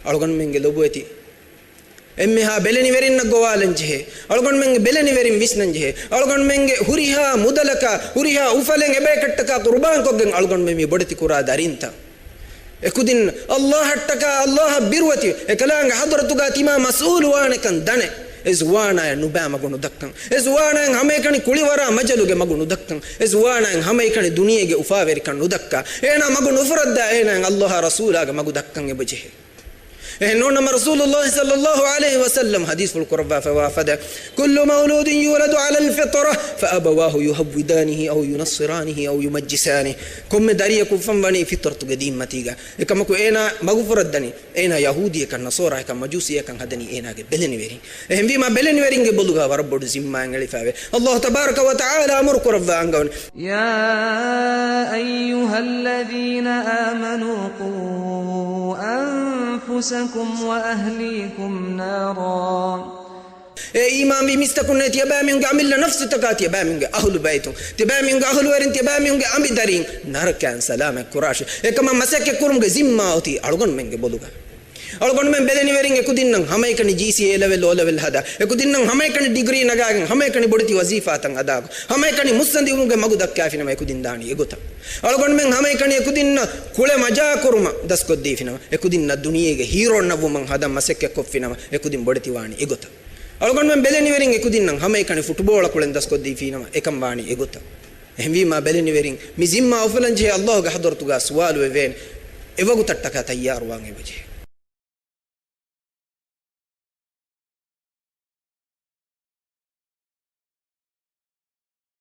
algon menge lobueti emme ha beleni verin gowalenje algon menge beleni verin visnanje algon menge huriha mudalaka huriha ufalen ebe kattaka qurban koggen algon memi bodeti kura darinta ekudin allah hattaka allah birwati ekalanga hadratuga tima mas'ul wanakan dane ezwana ya nuba magunu dakkan ezwana hame kani kuliwara majaluge magunu dakkan ezwana hame kani duniyege ufaveri kan nudakka ena magunu furadda ena allah rasulaga magu dakkan ebeje إنما رسول الله صلى الله عليه وسلم حديث في القربة فوافد كل مولود يولد على الفطرة فأبواه يهودانه أو ينصرانه أو يمجسانه كم داري كفن بني فطرة قديم متيجا كما كو أنا مغفر الدني أنا يهودي كان نصارى كان مجوسي كان هدني أنا بلني ويرين هم بما بلني ويرين بلغا ورب زمان على فاوي الله تبارك وتعالى أمر قربة عنقون يا أيها الذين آمنوا قوا أنفسكم وأهليكم نارا إمام بمستكون تبامين عمل نفس تكات تبامين أهل بيتهم تبامين أهل ورين تبامين عم دارين نار كان سلام كراش كما مسك كرم زمّا أوتي أرغن من بلوغا أرغن من بدني ورين يكودين هماي كني GCA level O level هذا يكودين هماي كني degree نجاعن هماي كني بدتي وظيفة تان هذا هماي كني مستندي ونك مغود كافي نما يكودين داني يقطع أرغن من هماي كني يكودين كله مجا كرما دس كودي فينا يكودين الدنيا هيرو نبو من هذا مسك كوفي نما يكودين بدتي واني يقطع أرغن من بدني ورين يكودين هماي كني فوتبول كلن دس كودي فينا إكم واني يقطع هم ما بدني ورين مزيم ما أفلان جه الله قحضر تجا سوال وين إبغى تتكا تيار واني بجه